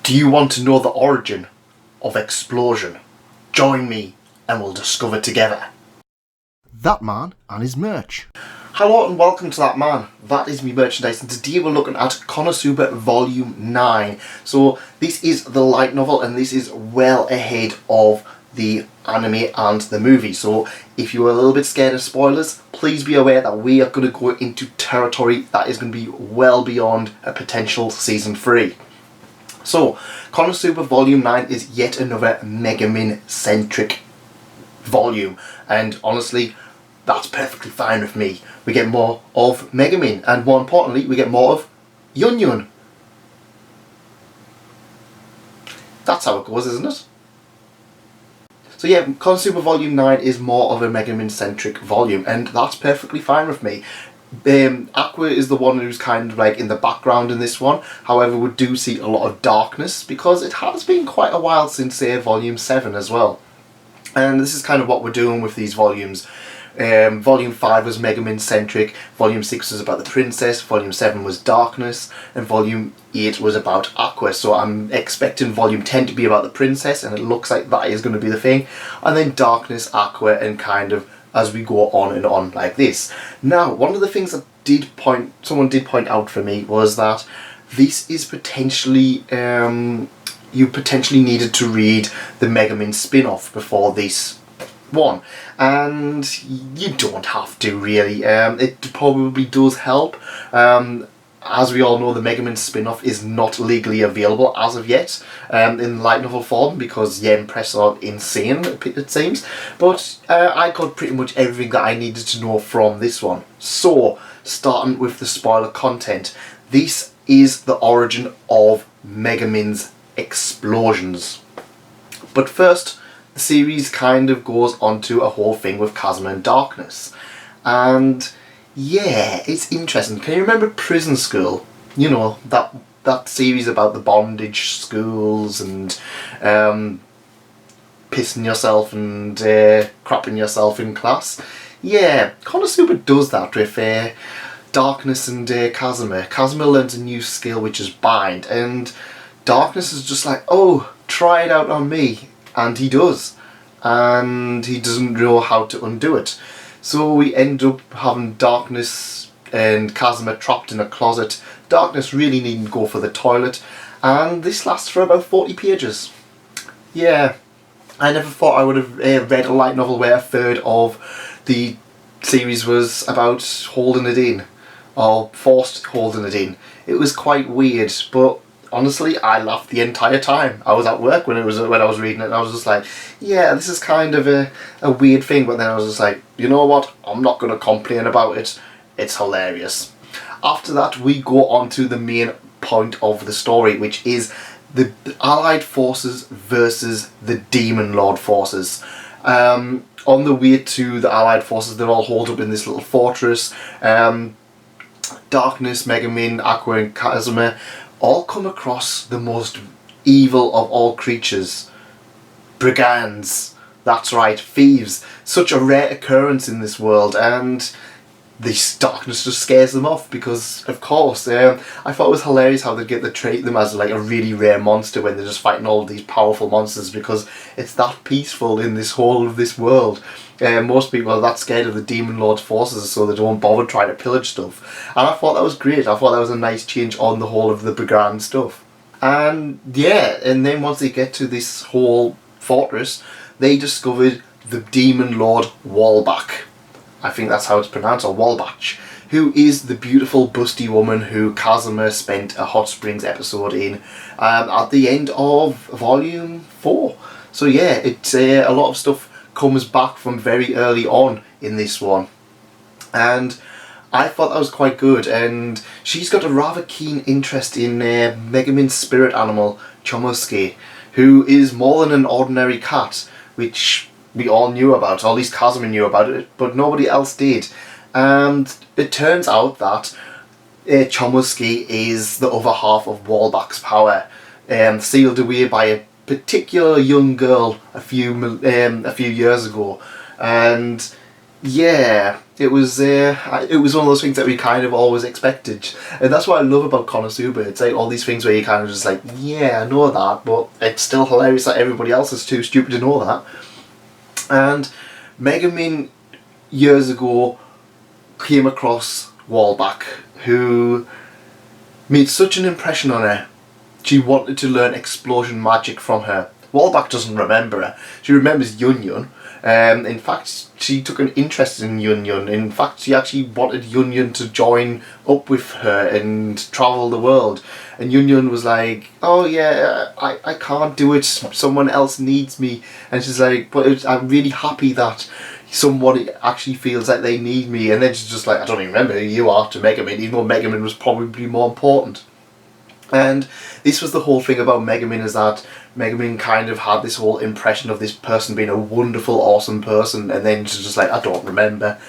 Do you want to know the origin of Explosion? Join me and we'll discover together. That man and his merch. Hello and welcome to That Man. That is me merchandise, and today we're looking at Konosuba Volume 9. So this is the light novel and this is well ahead of the anime and the movie. So if you're a little bit scared of spoilers, please be aware that we are going to go into territory that is going to be well beyond a potential Season 3. So, Konosuba Volume 9 is yet another Megumin-centric volume, and honestly, that's perfectly fine with me. We get more of Megumin, and more importantly, we get more of Yun Yun. That's how it goes, isn't it? So yeah, Konosuba Volume 9 is more of a Megumin-centric volume, and that's perfectly fine with me. Aqua is the one who's kind of like in the background in this one. However, we do see a lot of darkness because it has been quite a while since Volume 7 as well. And this is kind of what we're doing with these volumes. Volume 5 was Megumin-centric, Volume 6 was about the princess, Volume 7 was Darkness, and Volume 8 was about Aqua. So I'm expecting Volume 10 to be about the princess, and it looks like that is going to be the thing. And then Darkness, Aqua, and kind of as we go on and on like this. Now, one of the things that someone did point out for me was that this is potentially, you potentially needed to read the Megumin spin-off before this one, and you don't have to really. It probably does help. As we all know, the Megumin spin-off is not legally available as of yet in light novel form because Yen Press are insane, it seems. But I got pretty much everything that I needed to know from this one. So, starting with the spoiler content, this is the origin of Megumin's explosions. But first, the series kind of goes onto a whole thing with Kazuma and Darkness. And yeah, it's interesting. Can you remember Prison School? You know, that series about the bondage schools and pissing yourself and crapping yourself in class? Yeah, Konosuba does that with Darkness and Kazuma. Kazuma learns a new skill which is bind, and Darkness is just like, oh, try it out on me. And he does. And he doesn't know how to undo it. So we end up having Darkness and Kazuma trapped in a closet. Darkness really needn't go for the toilet. And this lasts for about 40 pages. Yeah, I never thought I would have read a light novel where a third of the series was about holding it in. Or forced holding it in. It was quite weird, but honestly, I laughed the entire time. I was at work when I was reading it, and I was just like, yeah, this is kind of a weird thing, but then I was just like, you know what, I'm not going to complain about it. It's hilarious. After that, we go on to the main point of the story, which is the Allied forces versus the Demon Lord forces. On the way to the Allied forces, they're all holed up in this little fortress. Darkness, Megumin, Aqua and Kazuma all come across the most evil of all creatures. Brigands. That's right, thieves. Such a rare occurrence in this world, and this darkness just scares them off because, of course, I thought it was hilarious how they get to treat them as like a really rare monster when they're just fighting all of these powerful monsters, because it's that peaceful in this whole of this world. Most people are that scared of the Demon Lord's forces, so they don't bother trying to pillage stuff. And I thought that was great. I thought that was a nice change on the whole of the Brigand stuff. And yeah, and then once they get to this whole fortress, they discovered the Demon Lord Walbach. I think that's how it's pronounced, or Walbach, who is the beautiful busty woman who Kazuma spent a Hot Springs episode in at the end of Volume 4. So yeah, it's a lot of stuff comes back from very early on in this one. And I thought that was quite good, and she's got a rather keen interest in Megumin's spirit animal, Chomosuke, who is more than an ordinary cat, which we all knew about, or at least Kazuma knew about it, but nobody else did. And it turns out that Chomosuke is the other half of Walbach's power, sealed away by a particular young girl a few years ago. And yeah, it was one of those things that we kind of always expected, and that's what I love about Konosuba. It's like all these things where you kind of just like, yeah, I know that, but it's still hilarious that everybody else is too stupid to know that. And Megumin years ago came across Wallback, who made such an impression on her. She wanted to learn explosion magic from her. Wallback doesn't remember her. She remembers Yun Yun. In fact, she took an interest in Yun Yun. In fact, she actually wanted Yun Yun to join up with her and travel the world. And Yun Yun was like, oh yeah, I can't do it, someone else needs me. And she's like, but I'm really happy that someone actually feels like they need me. And then she's just like, I don't even remember who you are to Megumin, even though Megumin was probably more important. And this was the whole thing about Megumin, is that Megumin kind of had this whole impression of this person being a wonderful, awesome person, and then she's just like, I don't remember.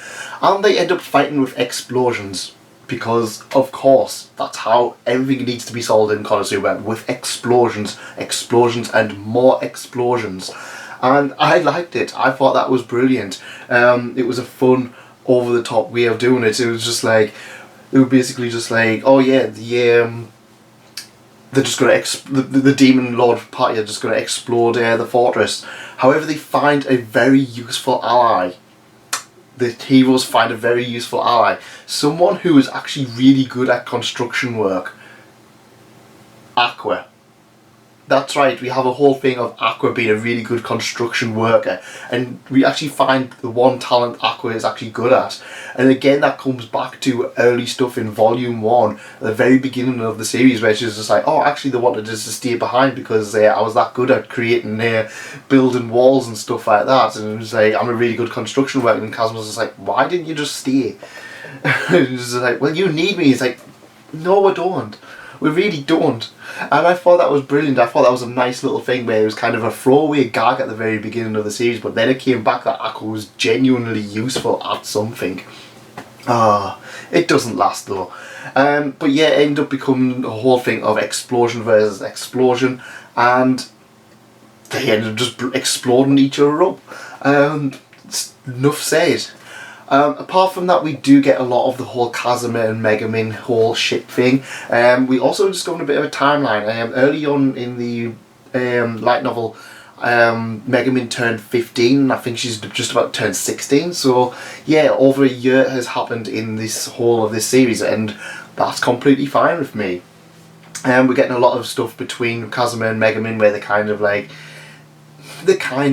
And they end up fighting with explosions, because of course that's how everything needs to be solved in Konosuba, with explosions, explosions and more explosions. And I liked it. I thought that was brilliant. It was a fun, over the top way of doing it. It was just like, it was basically just like, oh yeah, they're just going to the demon lord party are just going to explode the fortress. However, they find a very useful ally. The heroes find a very useful ally, someone who is actually really good at construction work. Aqua. That's right, we have a whole thing of Aqua being a really good construction worker, and we actually find the one talent Aqua is actually good at. And again, that comes back to early stuff in Volume 1, at the very beginning of the series, where she's just like, oh, actually they wanted us to stay behind because I was that good at creating building walls and stuff like that, and it was like, I'm a really good construction worker. And Kazuma's just like, why didn't you just stay? And it's just like, well, you need me. He's like, no, I don't. We really don't. And I thought that was brilliant. I thought that was a nice little thing where it was kind of a throwaway gag at the very beginning of the series, but then it came back that Aqua was genuinely useful at something. It doesn't last though. But yeah, it ended up becoming a whole thing of explosion versus explosion, and they ended up just exploding each other up. Enough said. Apart from that, we do get a lot of the whole Kazuma and Megumin whole ship thing. We also discovered a bit of a timeline. Early on in the light novel, Megumin turned 15, and I think she's just about to turn 16. So yeah, over a year has happened in this whole of this series, and that's completely fine with me. We're getting a lot of stuff between Kazuma and Megumin where they're kind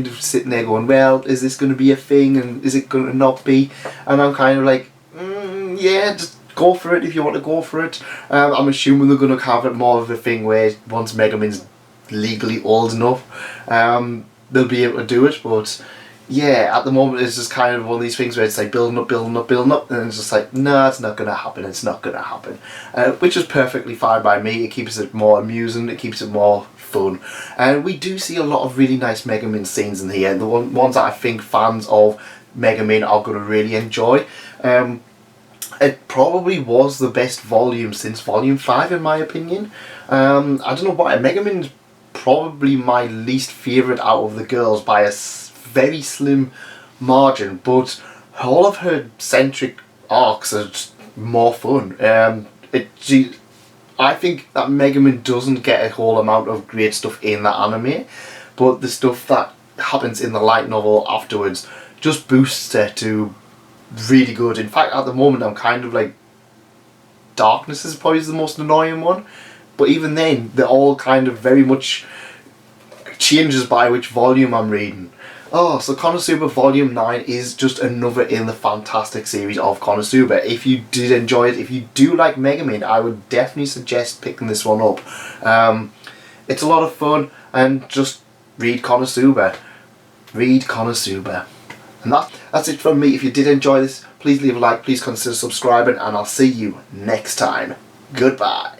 of sitting there going, well, is this going to be a thing, and is it going to not be? And I'm kind of like, yeah, just go for it if you want to go for it. I'm assuming they're going to have it more of a thing where once Megumin's legally old enough, they'll be able to do it. But yeah, at the moment it's just kind of one of these things where it's like building up, building up, building up, and it's just like, no, it's not going to happen, it's not going to happen. Which is perfectly fine by me. It keeps it more amusing, it keeps it more fun. And we do see a lot of really nice Megumin scenes in here, the ones that I think fans of Megumin are going to really enjoy. It probably was the best volume since Volume 5 in my opinion. I don't know why, Megumin's probably my least favourite out of the girls by a very slim margin, but all of her centric arcs are just more fun. I think that Megumin doesn't get a whole amount of great stuff in that anime, but the stuff that happens in the light novel afterwards just boosts her to really good. In fact, at the moment I'm kind of like, Darkness is probably the most annoying one, but even then they're all kind of very much changes by which volume I'm reading. Oh, so Konosuba Volume 9 is just another in the fantastic series of Konosuba. If you did enjoy it, if you do like Megumin, I would definitely suggest picking this one up. It's a lot of fun, and just read Konosuba. Read Konosuba. And that's it from me. If you did enjoy this, please leave a like, please consider subscribing, and I'll see you next time. Goodbye.